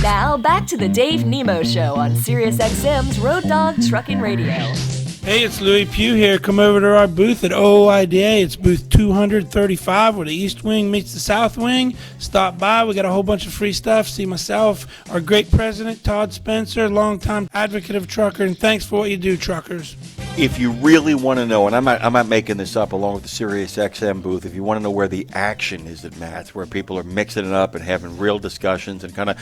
Now, back to the Dave Nemo Show on SiriusXM's Road Dog Trucking Radio. Hey, it's Lewie Pugh here. Come over to our booth at OOIDA. It's booth 235 where the East Wing meets the South Wing. Stop by. We got a whole bunch of free stuff. See myself, our great president, Todd Spencer, longtime advocate of trucker, and thanks for what you do, truckers. If you really want to know, and I'm not making this up along with the SiriusXM booth, if you want to know where the action is at Matt's, where people are mixing it up and having real discussions and kind of,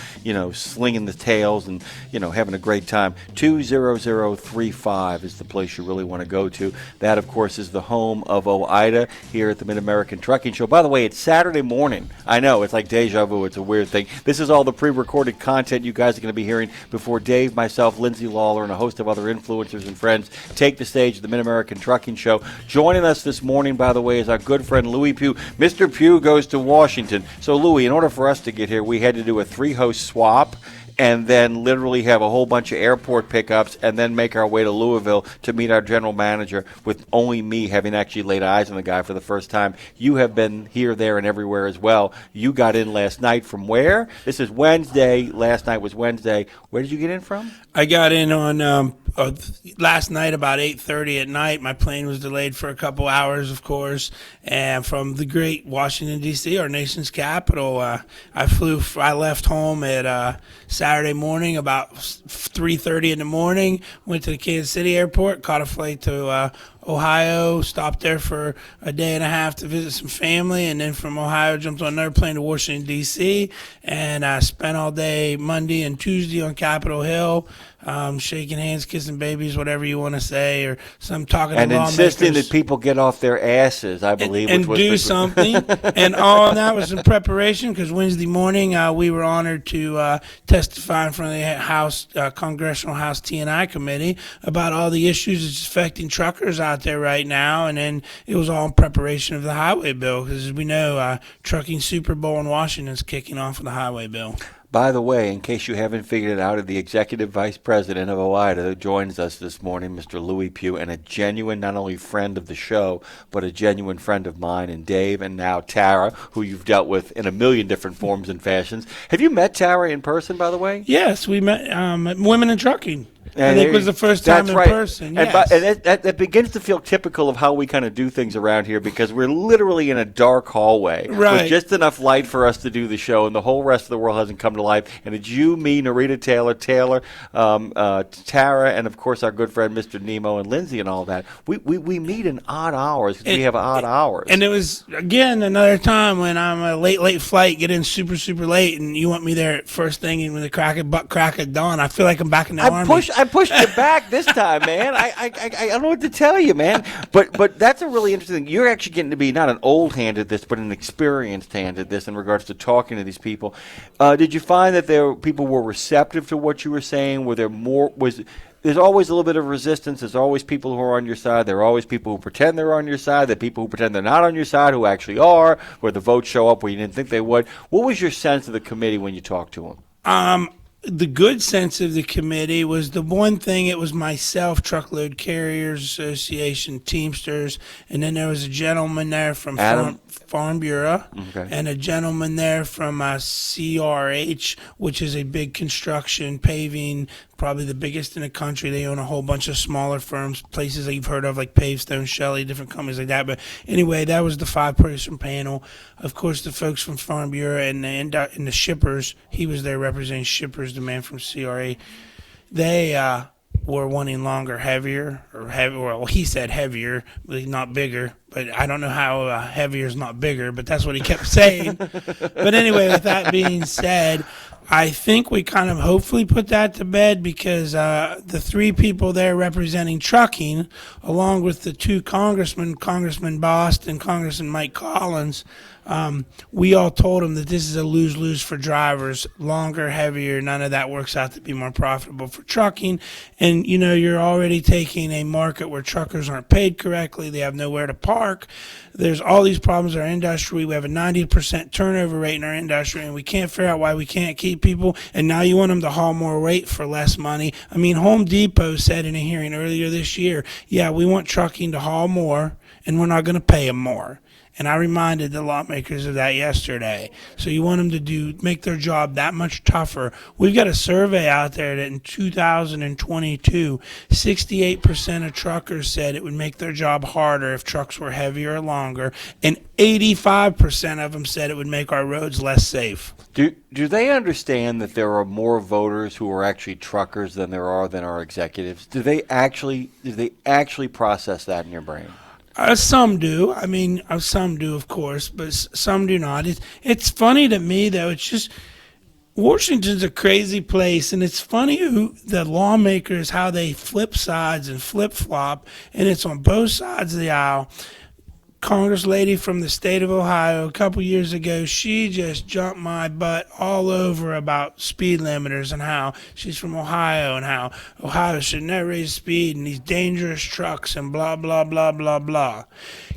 slinging the tails and, having a great time, 20035 is the place you really want to go to. That, of course, is the home of OOIDA here at the Mid-American Trucking Show. By the way, it's Saturday morning. I know, it's like deja vu. It's a weird thing. This is all the pre-recorded content you guys are going to be hearing before Dave, myself, Lindsay Lawler, and a host of other influencers and friends take the stage of the Mid-American Trucking Show. Joining us this morning, by the way, is our good friend Lewie Pugh. Mr. Pugh goes to Washington. So, Lewie, in order for us to get here, we had to do a 3-host swap and then literally have a whole bunch of airport pickups and then make our way to Louisville to meet our general manager, with only me having actually laid eyes on the guy for the first time. You have been here, there, and everywhere as well. You got in last night from where? This is Wednesday. Last night was Wednesday. Where did you get in from? I got in on last night about 8:30 at night. My plane was delayed for a couple hours, of course, and from the great Washington, D.C., our nation's capital, I left home at Saturday morning about 3:30 in the morning, went to the Kansas City airport, caught a flight to Ohio, stopped there for a day and a half to visit some family, and then from Ohio jumped on another plane to Washington, D.C., and I spent all day Monday and Tuesday on Capitol Hill, shaking hands, kissing babies, whatever you want to say, or some talking to lawmakers. And insisting that people get off their asses, I believe. And do something. And all of that was in preparation, because Wednesday morning we were honored to testify in front of the House, Congressional House T&I Committee about all the issues that's affecting truckers out there right now. And then it was all in preparation of the highway bill, because as we know, Trucking Super Bowl in Washington is kicking off with the highway bill. By the way, in case you haven't figured it out, the Executive Vice President of OOIDA joins us this morning, Mr. Lewie Pugh, and a genuine, not only friend of the show, but a genuine friend of mine and Dave, and now Tara, who you've dealt with in a million different forms and fashions. Have you met Tara in person, by the way? Yes, we met at Women in Trucking. I think it was the first time in person. Yes. And that begins to feel typical of how we kind of do things around here, because we're literally in a dark hallway with just enough light for us to do the show, and the whole rest of the world hasn't come to life. And it's you, me, Narita Taylor, Tara, and of course our good friend Mr. Nemo and Lindsay and all that. We meet in odd hours because we have odd hours. And it was, again, another time when I'm a late flight, get in super late, and you want me there at first thing and with the butt crack of dawn. I feel like I'm back in the Army. I pushed you back this time, man. I don't know what to tell you, man. But that's a really interesting thing. You're actually getting to be not an old hand at this, but an experienced hand at this in regards to talking to these people. Did you find that people were receptive to what you were saying? There's always a little bit of resistance. There's always people who are on your side. There are always people who pretend they're on your side. There are people who pretend they're not on your side who actually are, where the votes show up where you didn't think they would. What was your sense of the committee when you talked to them? The good sense of the committee was the one thing, it was myself, Truckload Carriers Association, Teamsters, and then there was a gentleman there from Farm Bureau, and a gentleman there from CRH, which is a big construction, paving, probably the biggest in the country. They own a whole bunch of smaller firms, places that you've heard of like Pavestone, Shelley, different companies like that. But anyway, that was the 5-person panel. Of course, the folks from Farm Bureau and the shippers, he was there representing shippers, the man from CRA. They were wanting longer, heavier, well, he said heavier, but not bigger. But I don't know how heavier is not bigger, but that's what he kept saying. But anyway, with that being said, I think we kind of hopefully put that to bed, because the 3 people there representing trucking, along with the 2 congressmen, Congressman Bost and Congressman Mike Collins, we all told them that this is a lose-lose for drivers. Longer, heavier, none of that works out to be more profitable for trucking. And, you're already taking a market where truckers aren't paid correctly. They have nowhere to park. There's all these problems in our industry. We have a 90% turnover rate in our industry, and we can't figure out why we can't keep people. And now you want them to haul more weight for less money. I mean, Home Depot said in a hearing earlier this year, yeah, we want trucking to haul more, and we're not going to pay them more. And I reminded the lawmakers of that yesterday. So you want them to make their job that much tougher. We've got a survey out there that in 2022, 68% of truckers said it would make their job harder if trucks were heavier or longer, and 85% of them said it would make our roads less safe. Do they understand that there are more voters who are actually truckers than there are than our executives? Do they actually process that in your brain? Some do. I mean, some do, of course, but some do not. It's funny to me, though. It's just Washington's a crazy place, and it's funny the lawmakers, how they flip sides and flip-flop, and it's on both sides of the aisle. Congress lady from the state of Ohio a couple years ago, she just jumped my butt all over about speed limiters and how she's from Ohio and how Ohio should never raise speed and these dangerous trucks and blah, blah, blah, blah, blah.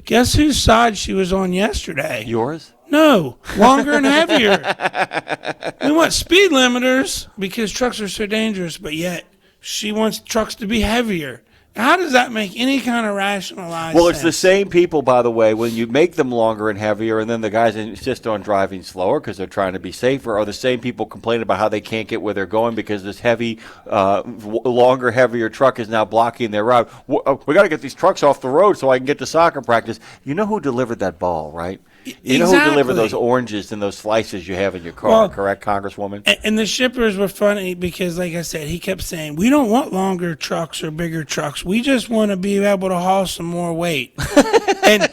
Guess whose side she was on yesterday? Yours? No, longer and heavier. We want speed limiters because trucks are so dangerous, but yet she wants trucks to be heavier. How does that make any kind of rationalized Well, it's sense? the same people, by the way, when you make them longer and heavier, and then the guys insist on driving slower because they're trying to be safer, are the same people complaining about how they can't get where they're going because this heavy, longer, heavier truck is now blocking their route. We got to get these trucks off the road so I can get to soccer practice. You know who delivered that ball, right? You know who delivered those oranges and those slices you have in your car, correct, Congresswoman? And the shippers were funny because, like I said, he kept saying, we don't want longer trucks or bigger trucks. We just want to be able to haul some more weight. And,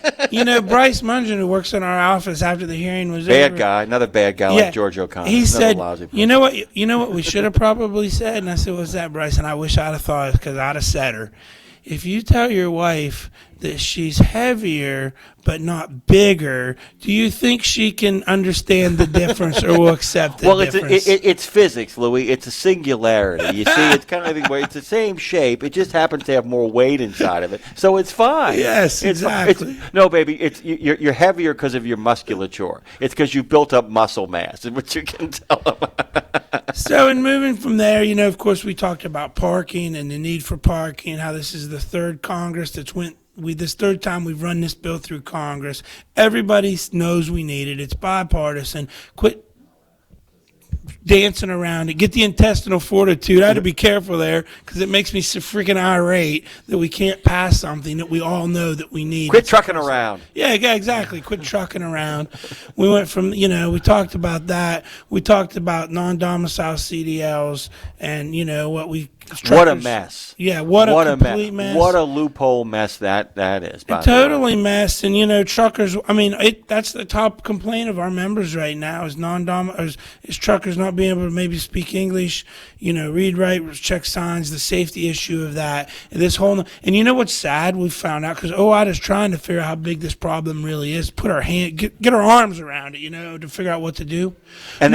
Bryce Mungen, who works in our office after the hearing was over. Another bad guy like George O'Connor. He said, you know what we should have probably said? And I said, what's that, Bryce? And I wish I'd have thought it because I'd have said her. If you tell your wife that she's heavier but not bigger, do you think she can understand the difference or will accept the difference? Well, it's physics, Louis. It's a singularity. You see, it's kind of the way it's the same shape. It just happens to have more weight inside of it, so it's fine. Yes, exactly. No, baby, you're heavier because of your musculature. It's because you built up muscle mass, is what you can tell them. So, in moving from there, of course, we talked about parking and the need for parking, how this is the third Congress this third time we've run this bill through Congress. Everybody knows we need it. It's bipartisan. Quit dancing around it. Get the intestinal fortitude. I had to be careful there because it makes me so freaking irate that we can't pass something that we all know that we need. Quit trucking around. Yeah, exactly. Quit trucking around. We went from, we talked about that. We talked about non-domicile CDLs and, What a mess. Yeah, what a complete mess. What a loophole mess that is. Totally mess. And, truckers, that's the top complaint of our members right now is truckers not being able to maybe speak English, read, write, check signs, the safety issue of that. And this whole, and you know what's sad? We found out because OOIDA's trying to figure out how big this problem really is, put our get our arms around it, to figure out what to do. And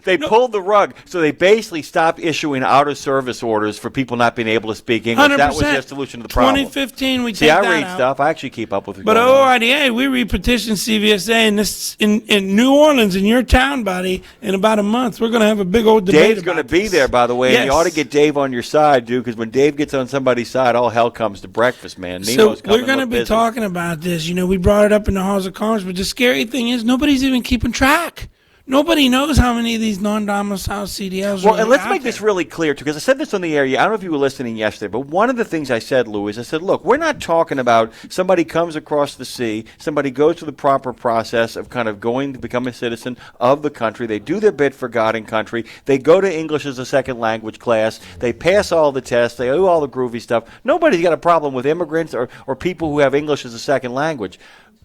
they pulled the rug, so they basically stopped issuing out-of-service orders for people not being able to speak English. 100%. That was their solution to the problem. 2015, we take that out. See, I read stuff. I actually keep up with it. But OOIDA, we repetitioned CVSA in New Orleans, in your town, buddy, in about a month. We're going to have a big old debate. Dave's going to be there, by the way, and you ought to get Dave on your side, dude, because when Dave gets on somebody's side, all hell comes to breakfast, man. So we're going to be talking about this. We brought it up in the halls of Congress, but the scary thing is nobody's even keeping track. Nobody knows how many of these non-domicile CDLs are Well, and let's make there. this really clear, too, because I said this on the air. I don't know if you were listening yesterday, but one of the things I said, Louis, I said, look, we're not talking about somebody comes across the sea, somebody goes through the proper process of kind of going to become a citizen of the country. They do their bit for God and country. They go to English as a second language class. They pass all the tests. They do all the groovy stuff. Nobody's got a problem with immigrants or people who have English as a second language.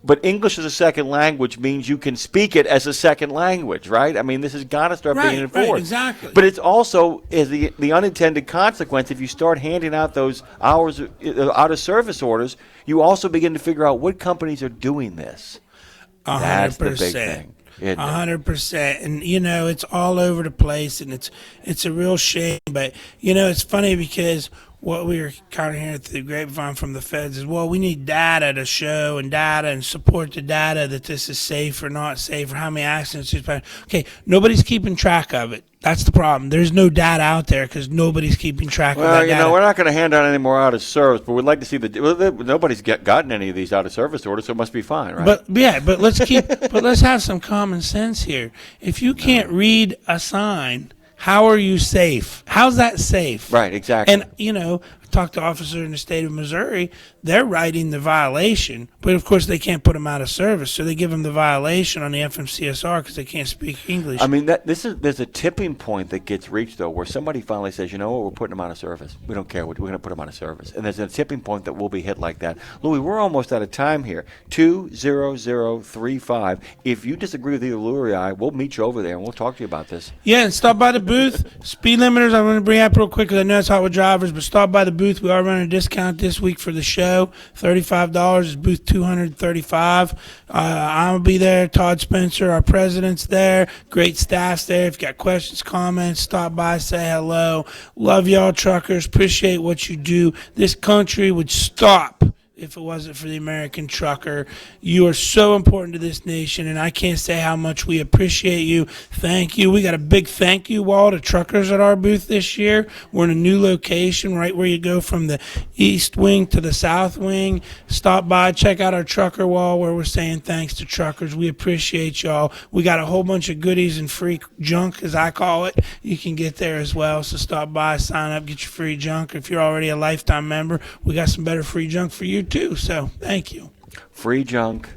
But English as a second language means you can speak it as a second language, right? I mean, this has got to start being enforced. Right, exactly. But it's also is the unintended consequence. If you start handing out those hours out of service orders, you also begin to figure out what companies are doing this. 100%. That's the big thing. 100%. And, it's all over the place, and it's a real shame. But, it's funny because what we were kind of hearing through the grapevine from the feds is, well, we need data to show and data and support the data that this is safe or not safe or how many accidents there's been. Okay, nobody's keeping track of it. That's the problem. There's no data out there because nobody's keeping track of that Well, data. we're not going to hand out any more out of service, but we'd like to see nobody's gotten any of these out of service orders, so it must be fine, right? But let's have some common sense here. If you can't read a sign, how are you safe? How's that safe? Right, exactly. And I talked to officers in the state of Missouri. They're writing the violation, but of course they can't put them out of service, so they give them the violation on the FMCSR because they can't speak English. I mean, there's a tipping point that gets reached, though, where somebody finally says, you know what, we're putting them out of service. We don't care. We're going to put them out of service. And there's a tipping point that will be hit like that. Louis, we're almost out of time here. 20035. If you disagree with either Louis or I, we'll meet you over there, and we'll talk to you about this. Yeah, and stop by the booth. Speed limiters, I'm going to bring up real quick because I know it's hot with drivers, but stop by the booth. We are running a discount this week for the show. $35 is booth 235. I'll be there. Todd Spencer, our president's there. Great staff's there. If you got questions, comments, stop by, say hello. Love y'all, truckers. Appreciate what you do. This country would stop if it wasn't for the American trucker. You are so important to this nation, and I can't say how much we appreciate you. Thank you. We got a big thank you wall to truckers at our booth this year. We're in a new location right where you go from the east wing to the south wing. Stop by, check out our trucker wall where we're saying thanks to truckers. We appreciate y'all. We got a whole bunch of goodies and free junk, as I call it. You can get there as well, so stop by, sign up, get your free junk. If you're already a lifetime member, we got some better free junk for you too, so thank you. Free junk,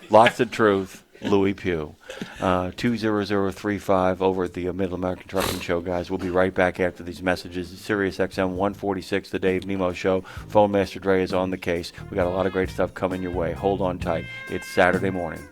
lots of truth. Lewie Pugh, 20035 over at the Middle American Trucking Show, guys. We'll be right back after these messages. Sirius XM 146, the Dave Nemo Show. Phone Master Dre is on the case. We got a lot of great stuff coming your way. Hold on tight. It's Saturday morning.